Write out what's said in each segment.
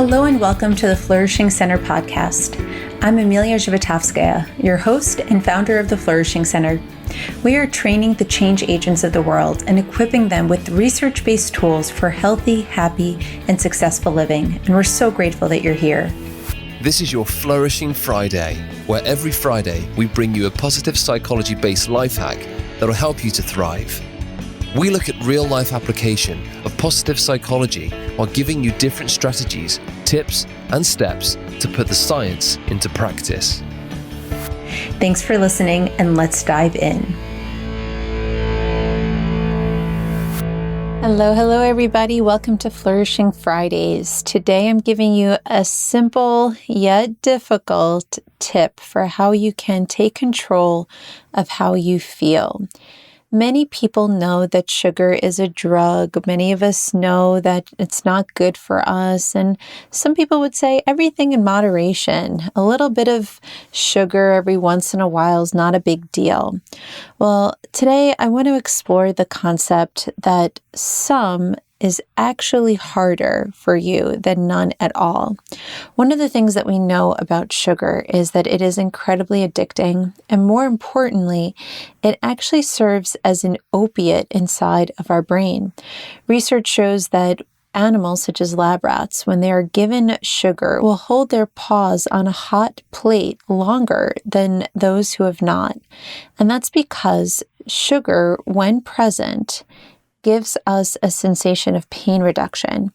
Hello and welcome to the Flourishing Center podcast. I'm Emiliya Zhivotovskaya, your host and founder of the Flourishing Center. We are training the change agents of the world and equipping them with research-based tools for healthy, happy, and successful living. And we're so grateful that you're here. This is your Flourishing Friday, where every Friday we bring you a positive psychology-based life hack that will help you to thrive. We look at real-life application of positive psychology while giving you different strategies, tips, and steps to put the science into practice. Thanks for listening, and let's dive in. Hello, everybody. Welcome to Flourishing Fridays. Today, I'm giving you a simple yet difficult tip for how you can take control of how you feel. Many people know that sugar is a drug. Many of us know that it's not good for us. And some people would say everything in moderation. A little bit of sugar every once in a while is not a big deal. Well, today I want to explore the concept that some is actually harder for you than none at all. One of the things that we know about sugar is that it is incredibly addicting, and more importantly, it actually serves as an opiate inside of our brain. Research shows that animals such as lab rats, when they are given sugar, will hold their paws on a hot plate longer than those who have not. And that's because sugar, when present, gives us a sensation of pain reduction.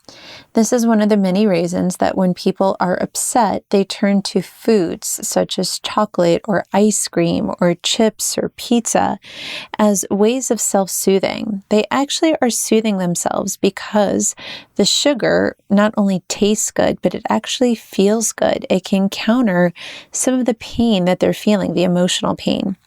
This is one of the many reasons that when people are upset, they turn to foods such as chocolate or ice cream or chips or pizza as ways of self-soothing. They actually are soothing themselves because the sugar not only tastes good, but it actually feels good. It can counter some of the pain that they're feeling, the emotional pain.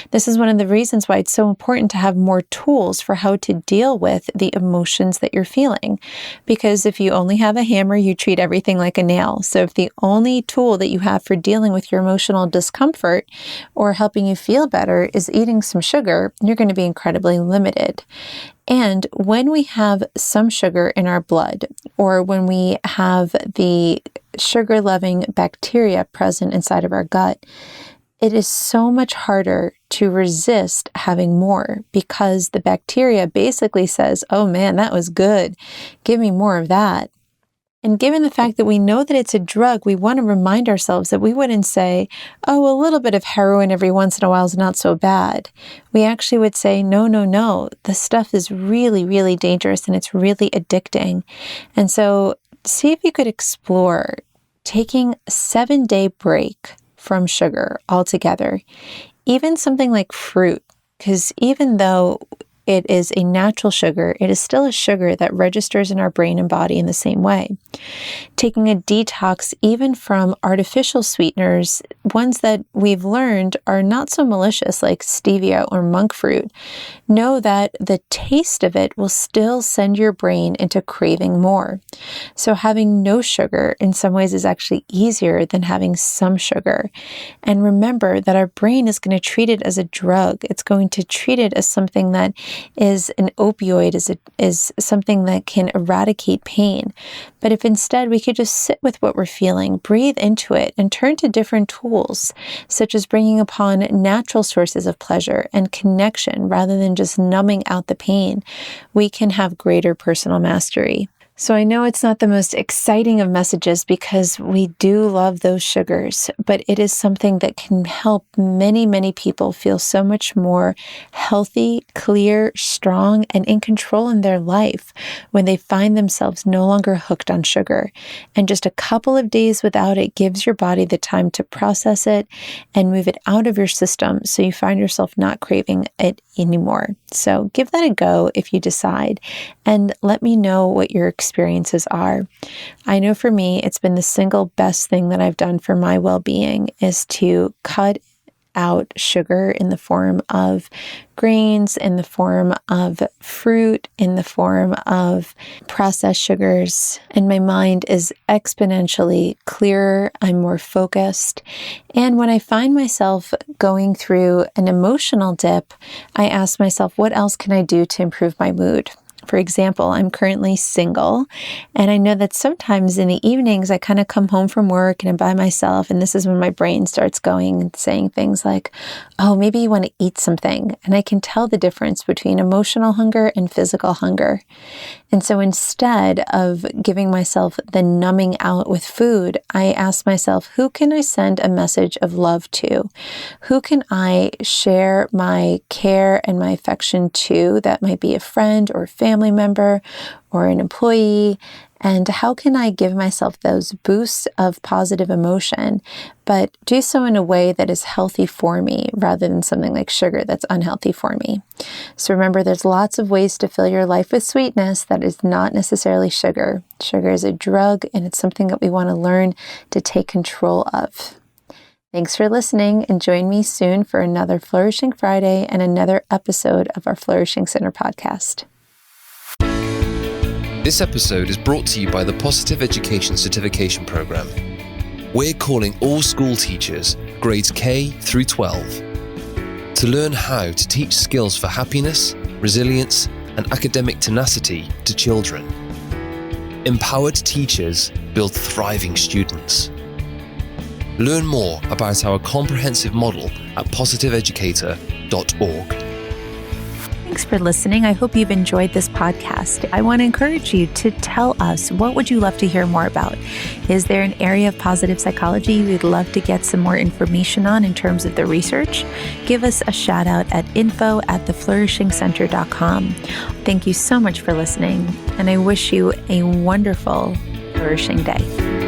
This is one of the reasons why it's so important to have more tools for how to deal with the emotions that you're feeling. Because if you only have a hammer, you treat everything like a nail. So if the only tool that you have for dealing with your emotional discomfort or helping you feel better is eating some sugar, you're going to be incredibly limited. And when we have some sugar in our blood, or when we have the sugar-loving bacteria present inside of our gut, it is so much harder to resist having more because the bacteria basically says, oh man, that was good. Give me more of that. And given the fact that we know that it's a drug, we want to remind ourselves that we wouldn't say, oh, a little bit of heroin every once in a while is not so bad. We actually would say, no, this stuff is really, really dangerous and it's really addicting. And so see if you could explore taking a 7-day break from sugar altogether, even something like fruit, because even though it is a natural sugar, it is still a sugar that registers in our brain and body in the same way. Taking a detox even from artificial sweeteners, ones that we've learned are not so malicious like stevia or monk fruit, know that the taste of it will still send your brain into craving more. So having no sugar in some ways is actually easier than having some sugar. And remember that our brain is going to treat it as a drug. It's going to treat it as something that is an opioid, is something that can eradicate pain. But if instead we could just sit with what we're feeling, breathe into it, and turn to different tools, such as bringing upon natural sources of pleasure and connection rather than just numbing out the pain, we can have greater personal mastery. So I know it's not the most exciting of messages because we do love those sugars, but it is something that can help many, many people feel so much more healthy, clear, strong, and in control in their life when they find themselves no longer hooked on sugar. And just a couple of days without it gives your body the time to process it and move it out of your system so you find yourself not craving it anymore. So give that a go if you decide, and let me know what your experiences are. I know for me, it's been the single best thing that I've done for my well-being is to cut out sugar in the form of grains, in the form of fruit, in the form of processed sugars. And my mind is exponentially clearer. I'm more focused. And when I find myself going through an emotional dip, I ask myself, what else can I do to improve my mood? For example, I'm currently single, and I know that sometimes in the evenings I kind of come home from work and I'm by myself, and this is when my brain starts going and saying things like, oh, maybe you want to eat something. And I can tell the difference between emotional hunger and physical hunger. And so instead of giving myself the numbing out with food, I ask myself, who can I send a message of love to? Who can I share my care and my affection to? That might be a friend or a family member or an employee. And how can I give myself those boosts of positive emotion, but do so in a way that is healthy for me rather than something like sugar that's unhealthy for me? So remember, there's lots of ways to fill your life with sweetness that is not necessarily sugar. Sugar is a drug, and it's something that we want to learn to take control of. Thanks for listening, and join me soon for another Flourishing Friday and another episode of our Flourishing Center podcast. This episode is brought to you by the Positive Education Certification Program. We're calling all school teachers, grades K through 12, to learn how to teach skills for happiness, resilience, and academic tenacity to children. Empowered teachers build thriving students. Learn more about our comprehensive model at positiveeducator.org. Thanks for listening. I hope you've enjoyed this podcast. I want to encourage you to tell us, what would you love to hear more about? Is there an area of positive psychology you'd love to get some more information on in terms of the research? Give us a shout out at info@theflourishingcenter.com. Thank you so much for listening, and I wish you a wonderful, flourishing day.